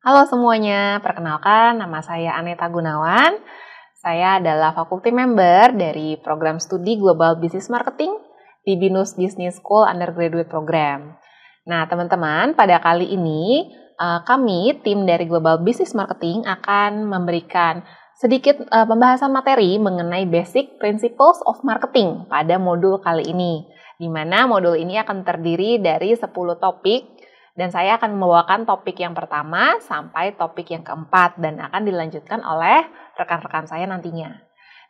Halo semuanya, perkenalkan nama saya Aneta Gunawan. Saya adalah faculty member dari program studi Global Business Marketing di BINUS Business School Undergraduate Program. Nah teman-teman, pada kali ini kami tim dari Global Business Marketing akan memberikan sedikit pembahasan materi mengenai Basic Principles of Marketing pada modul kali ini. Di mana modul ini akan terdiri dari 10 topik. Dan saya akan membawakan topik yang pertama sampai topik yang keempat dan akan dilanjutkan oleh rekan-rekan saya nantinya.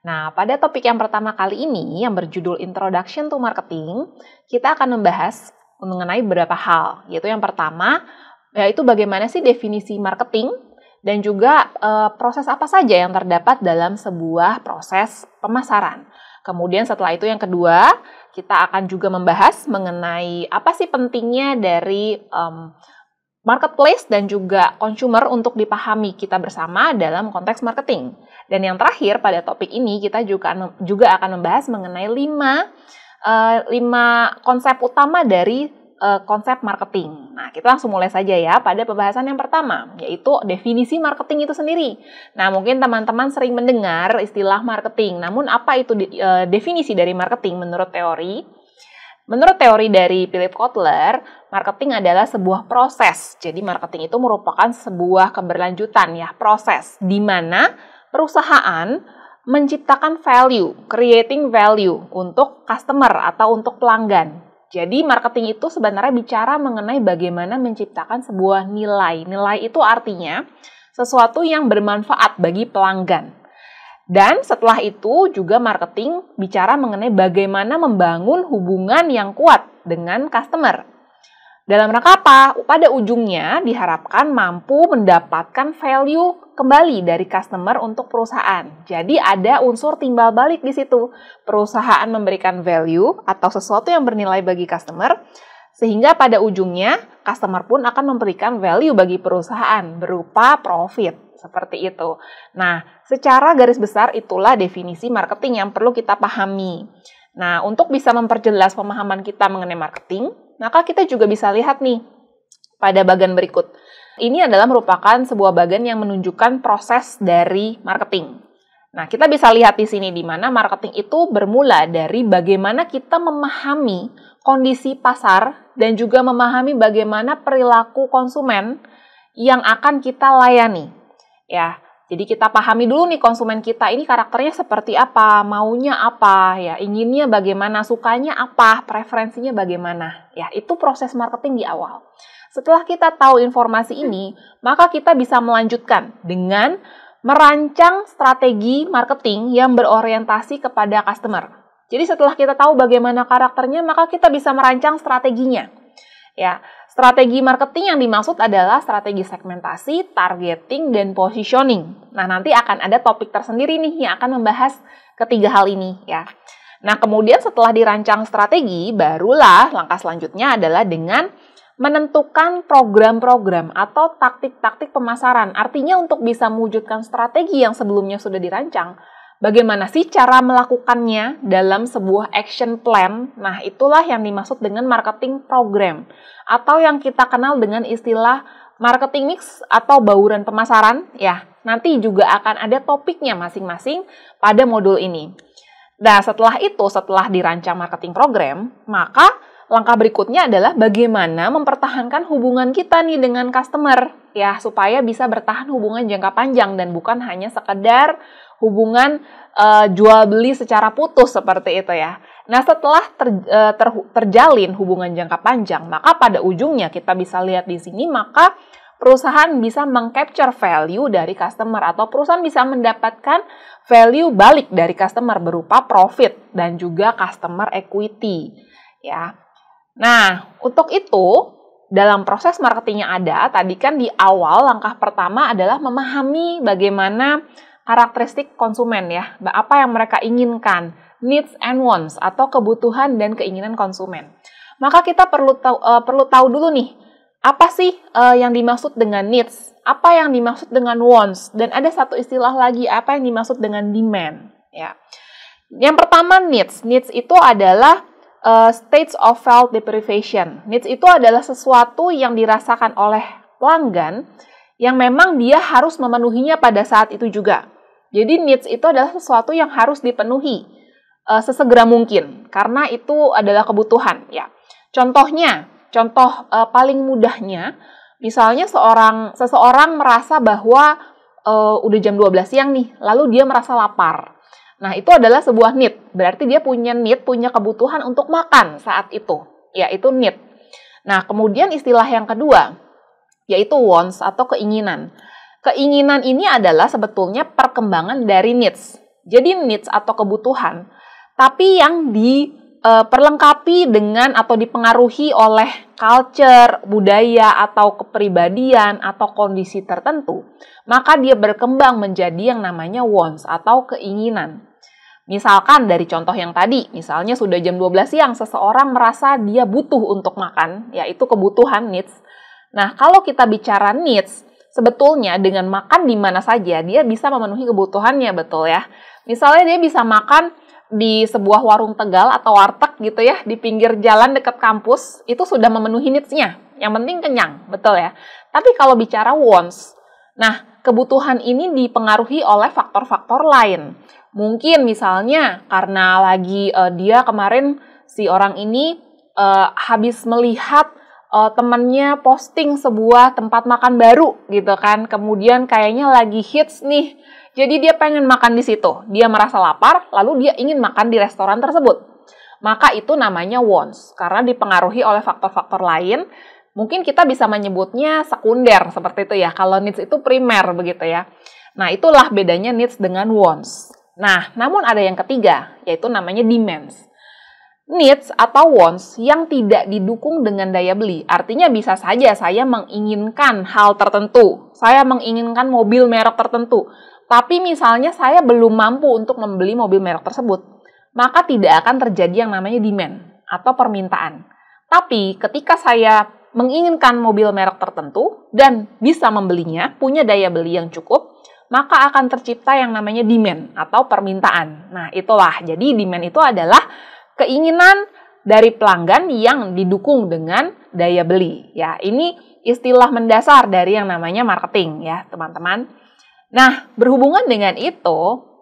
Nah, pada topik yang pertama kali ini yang berjudul Introduction to Marketing, kita akan membahas mengenai beberapa hal. Yaitu yang pertama, yaitu bagaimana sih definisi marketing dan juga proses apa saja yang terdapat dalam sebuah proses pemasaran. Kemudian setelah itu yang kedua, kita akan juga membahas mengenai apa sih pentingnya dari marketplace dan juga consumer untuk dipahami kita bersama dalam konteks marketing. Dan yang terakhir pada topik ini kita juga akan membahas mengenai 5 konsep utama dari konsep marketing. Nah, kita langsung mulai saja ya pada pembahasan yang pertama, yaitu definisi marketing itu sendiri. Nah, mungkin teman-teman sering mendengar istilah marketing. Namun, apa itu definisi dari marketing menurut teori? Menurut teori dari Philip Kotler, marketing adalah sebuah proses. Jadi, marketing itu merupakan sebuah keberlanjutan ya, proses di mana perusahaan menciptakan value, creating value untuk customer atau untuk pelanggan. Jadi marketing itu sebenarnya bicara mengenai bagaimana menciptakan sebuah nilai. Nilai itu artinya sesuatu yang bermanfaat bagi pelanggan. Dan setelah itu juga marketing bicara mengenai bagaimana membangun hubungan yang kuat dengan customer. Dalam rangka apa? Pada ujungnya diharapkan mampu mendapatkan value kembali dari customer untuk perusahaan. Jadi ada unsur timbal balik di situ. Perusahaan memberikan value atau sesuatu yang bernilai bagi customer, sehingga pada ujungnya customer pun akan memberikan value bagi perusahaan berupa profit. Seperti itu. Nah, secara garis besar itulah definisi marketing yang perlu kita pahami. Nah, untuk bisa memperjelas pemahaman kita mengenai marketing, maka kita juga bisa lihat nih pada bagian berikut. Ini adalah merupakan sebuah bagian yang menunjukkan proses dari marketing. Nah, kita bisa lihat di sini di mana marketing itu bermula dari bagaimana kita memahami kondisi pasar dan juga memahami bagaimana perilaku konsumen yang akan kita layani. Ya, jadi kita pahami dulu nih konsumen kita ini karakternya seperti apa, maunya apa, ya, inginnya bagaimana, sukanya apa, preferensinya bagaimana. Ya, itu proses marketing di awal. Setelah kita tahu informasi ini, maka kita bisa melanjutkan dengan merancang strategi marketing yang berorientasi kepada customer. Jadi setelah kita tahu bagaimana karakternya, maka kita bisa merancang strateginya. Ya, strategi marketing yang dimaksud adalah strategi segmentasi, targeting, dan positioning. Nah, nanti akan ada topik tersendiri nih yang akan membahas ketiga hal ini ya. Nah, kemudian setelah dirancang strategi, barulah langkah selanjutnya adalah dengan menentukan program-program atau taktik-taktik pemasaran. Artinya untuk bisa mewujudkan strategi yang sebelumnya sudah dirancang, bagaimana sih cara melakukannya dalam sebuah action plan? Nah, itulah yang dimaksud dengan marketing program. Atau yang kita kenal dengan istilah marketing mix atau bauran pemasaran. Ya, nanti juga akan ada topiknya masing-masing pada modul ini. Nah, setelah dirancang marketing program, maka langkah berikutnya adalah bagaimana mempertahankan hubungan kita nih dengan customer. Ya, supaya bisa bertahan hubungan jangka panjang dan bukan hanya sekedar hubungan jual beli secara putus seperti itu ya. Nah, setelah terjalin hubungan jangka panjang, maka pada ujungnya kita bisa lihat di sini, maka perusahaan bisa mengcapture value dari customer atau perusahaan bisa mendapatkan value balik dari customer berupa profit dan juga customer equity ya. Nah, untuk itu dalam proses marketing yang ada, tadi kan di awal langkah pertama adalah memahami bagaimana karakteristik konsumen ya, apa yang mereka inginkan, needs and wants atau kebutuhan dan keinginan konsumen. Maka kita perlu tahu dulu nih, apa sih yang dimaksud dengan needs, apa yang dimaksud dengan wants, dan ada satu istilah lagi, apa yang dimaksud dengan demand ya. Yang pertama needs itu adalah states of felt deprivation. Needs itu adalah sesuatu yang dirasakan oleh pelanggan yang memang dia harus memenuhinya pada saat itu juga. Jadi needs itu adalah sesuatu yang harus dipenuhi sesegera mungkin, karena itu adalah kebutuhan ya. Contoh paling mudahnya, misalnya seseorang merasa bahwa udah jam 12 siang nih, lalu dia merasa lapar. Nah, itu adalah sebuah need. Berarti dia punya kebutuhan untuk makan saat itu. Ya, itu need. Nah, kemudian istilah yang kedua, yaitu wants atau keinginan. Keinginan ini adalah sebetulnya perkembangan dari needs. Jadi needs atau kebutuhan, tapi yang diperlengkapi dengan atau dipengaruhi oleh culture, budaya, atau kepribadian, atau kondisi tertentu, maka dia berkembang menjadi yang namanya wants atau keinginan. Misalkan dari contoh yang tadi, misalnya sudah jam 12 siang, seseorang merasa dia butuh untuk makan, yaitu kebutuhan needs. Nah, kalau kita bicara needs, sebetulnya dengan makan di mana saja, dia bisa memenuhi kebutuhannya, betul ya. Misalnya dia bisa makan di sebuah warung Tegal atau warteg gitu ya, di pinggir jalan dekat kampus, itu sudah memenuhi needs-nya. Yang penting kenyang, betul ya. Tapi kalau bicara wants, nah kebutuhan ini dipengaruhi oleh faktor-faktor lain. Mungkin misalnya karena lagi dia kemarin si orang ini habis melihat temannya posting sebuah tempat makan baru gitu kan, kemudian kayaknya lagi hits nih, jadi dia pengen makan di situ, dia merasa lapar, lalu dia ingin makan di restoran tersebut. Maka itu namanya wants, karena dipengaruhi oleh faktor-faktor lain. Mungkin kita bisa menyebutnya sekunder seperti itu ya, kalau needs itu primer begitu ya. Nah, itulah bedanya needs dengan wants. Nah, namun ada yang ketiga, yaitu namanya demands. Needs atau wants yang tidak didukung dengan daya beli. Artinya bisa saja saya menginginkan hal tertentu, saya menginginkan mobil merek tertentu, tapi misalnya saya belum mampu untuk membeli mobil merek tersebut, maka tidak akan terjadi yang namanya demand atau permintaan. Tapi ketika saya menginginkan mobil merek tertentu dan bisa membelinya, punya daya beli yang cukup, maka akan tercipta yang namanya demand atau permintaan. Nah, itulah. Jadi demand itu adalah keinginan dari pelanggan yang didukung dengan daya beli. Ya, ini istilah mendasar dari yang namanya marketing ya, teman-teman. Nah, berhubungan dengan itu,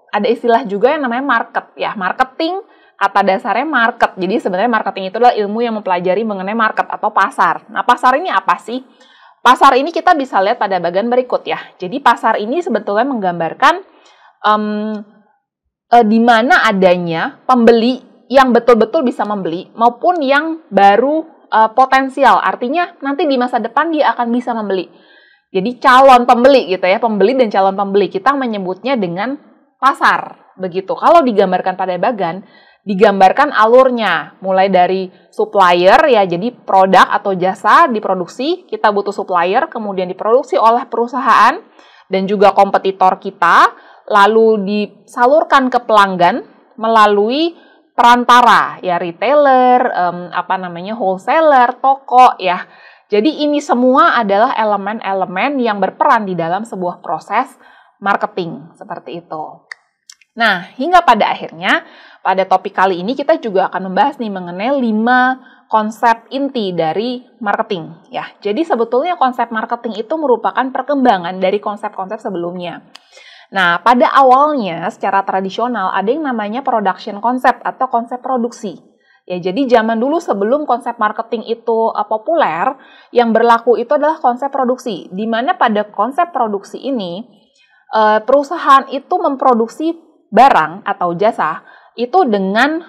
ada istilah juga yang namanya market ya. Marketing kata dasarnya market. Jadi sebenarnya marketing itu adalah ilmu yang mempelajari mengenai market atau pasar. Nah, pasar ini apa sih? Pasar ini kita bisa lihat pada bagian berikut ya. Jadi pasar ini sebetulnya menggambarkan di mana adanya pembeli yang betul-betul bisa membeli maupun yang baru potensial. Artinya nanti di masa depan dia akan bisa membeli. Jadi calon pembeli gitu ya, pembeli dan calon pembeli. Kita menyebutnya dengan pasar. Begitu. Kalau digambarkan pada bagan, digambarkan alurnya, mulai dari supplier ya, jadi produk atau jasa diproduksi, kita butuh supplier, kemudian diproduksi oleh perusahaan dan juga kompetitor kita, lalu disalurkan ke pelanggan melalui perantara ya, retailer, wholesaler, toko ya. Jadi ini semua adalah elemen-elemen yang berperan di dalam sebuah proses marketing seperti itu. Nah, hingga pada akhirnya, pada topik kali ini kita juga akan membahas nih mengenai 5 konsep inti dari marketing. Ya, jadi sebetulnya konsep marketing itu merupakan perkembangan dari konsep-konsep sebelumnya. Nah, pada awalnya secara tradisional ada yang namanya production concept atau konsep produksi. Ya, jadi zaman dulu sebelum konsep marketing itu populer, yang berlaku itu adalah konsep produksi. Di mana pada konsep produksi ini, perusahaan itu memproduksi barang atau jasa itu dengan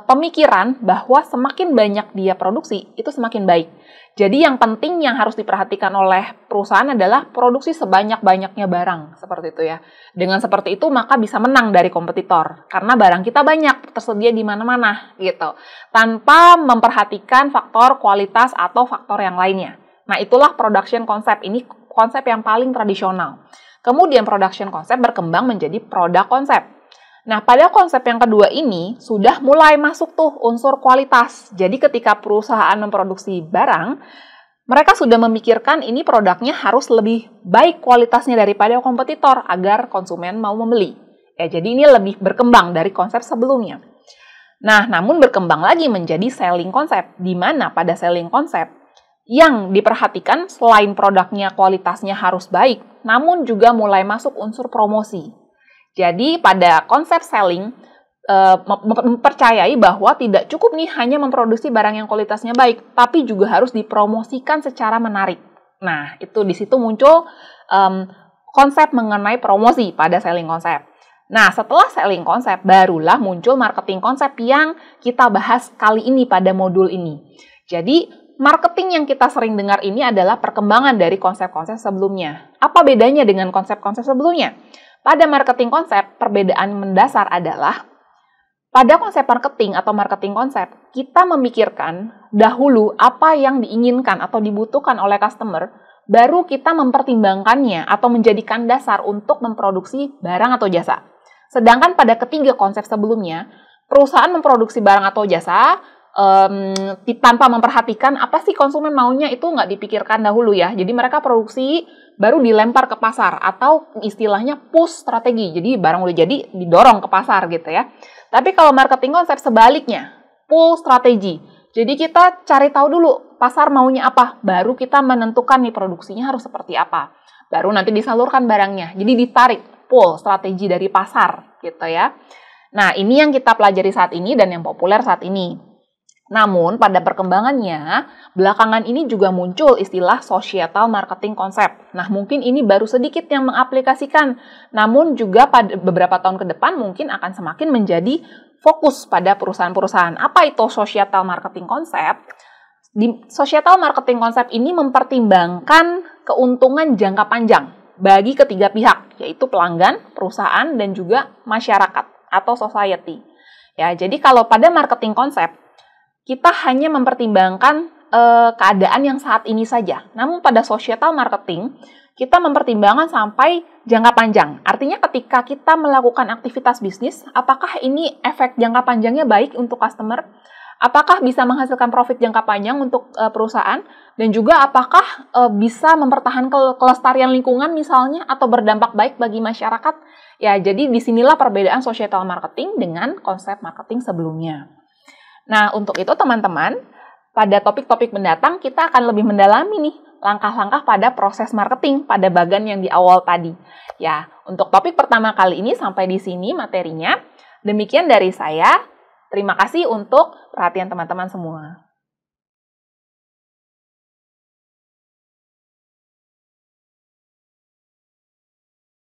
pemikiran bahwa semakin banyak dia produksi, itu semakin baik. Jadi yang penting yang harus diperhatikan oleh perusahaan adalah produksi sebanyak-banyaknya barang, seperti itu ya. Dengan seperti itu maka bisa menang dari kompetitor, karena barang kita banyak, tersedia di mana-mana, gitu. Tanpa memperhatikan faktor kualitas atau faktor yang lainnya. Nah, itulah production concept, ini konsep yang paling tradisional. Kemudian production concept berkembang menjadi product concept. Nah, pada konsep yang kedua ini sudah mulai masuk tuh unsur kualitas. Jadi ketika perusahaan memproduksi barang, mereka sudah memikirkan ini produknya harus lebih baik kualitasnya daripada kompetitor agar konsumen mau membeli. Ya, jadi ini lebih berkembang dari konsep sebelumnya. Nah, namun berkembang lagi menjadi selling concept, di mana pada selling concept Yang diperhatikan selain produknya kualitasnya harus baik, namun juga mulai masuk unsur promosi. Jadi pada konsep selling, mempercayai bahwa tidak cukup nih hanya memproduksi barang yang kualitasnya baik, tapi juga harus dipromosikan secara menarik. Nah, itu di situ muncul konsep mengenai promosi pada selling konsep. Nah, setelah selling konsep, barulah muncul marketing konsep yang kita bahas kali ini pada modul ini. Jadi, marketing yang kita sering dengar ini adalah perkembangan dari konsep-konsep sebelumnya. Apa bedanya dengan konsep-konsep sebelumnya? Pada marketing konsep, perbedaan mendasar adalah pada konsep marketing atau marketing konsep, kita memikirkan dahulu apa yang diinginkan atau dibutuhkan oleh customer, baru kita mempertimbangkannya atau menjadikan dasar untuk memproduksi barang atau jasa. Sedangkan pada ketiga konsep sebelumnya, perusahaan memproduksi barang atau jasa tanpa memperhatikan apa sih konsumen maunya, itu nggak dipikirkan dahulu ya. Jadi mereka produksi baru dilempar ke pasar atau istilahnya push strategi. Jadi barang udah jadi didorong ke pasar gitu ya. Tapi kalau marketing konsep sebaliknya, pull strategi. Jadi kita cari tahu dulu pasar maunya apa, baru kita menentukan nih produksinya harus seperti apa. Baru nanti disalurkan barangnya. Jadi ditarik pull strategi dari pasar gitu ya. Nah, ini yang kita pelajari saat ini dan yang populer saat ini. Namun, pada perkembangannya, belakangan ini juga muncul istilah societal marketing konsep. Nah, mungkin ini baru sedikit yang mengaplikasikan, namun juga pada beberapa tahun ke depan mungkin akan semakin menjadi fokus pada perusahaan-perusahaan. Apa itu societal marketing konsep? Di societal marketing konsep ini mempertimbangkan keuntungan jangka panjang bagi ketiga pihak, yaitu pelanggan, perusahaan, dan juga masyarakat atau society. Ya, jadi kalau pada marketing konsep, kita hanya mempertimbangkan keadaan yang saat ini saja. Namun pada societal marketing, kita mempertimbangkan sampai jangka panjang. Artinya ketika kita melakukan aktivitas bisnis, apakah ini efek jangka panjangnya baik untuk customer? Apakah bisa menghasilkan profit jangka panjang untuk perusahaan? Dan juga apakah bisa mempertahankan kelestarian lingkungan misalnya atau berdampak baik bagi masyarakat? Ya, jadi disinilah perbedaan societal marketing dengan konsep marketing sebelumnya. Nah, untuk itu teman-teman, pada topik-topik mendatang kita akan lebih mendalami nih langkah-langkah pada proses marketing pada bagian yang di awal tadi. Ya, untuk topik pertama kali ini sampai di sini materinya. Demikian dari saya. Terima kasih untuk perhatian teman-teman semua.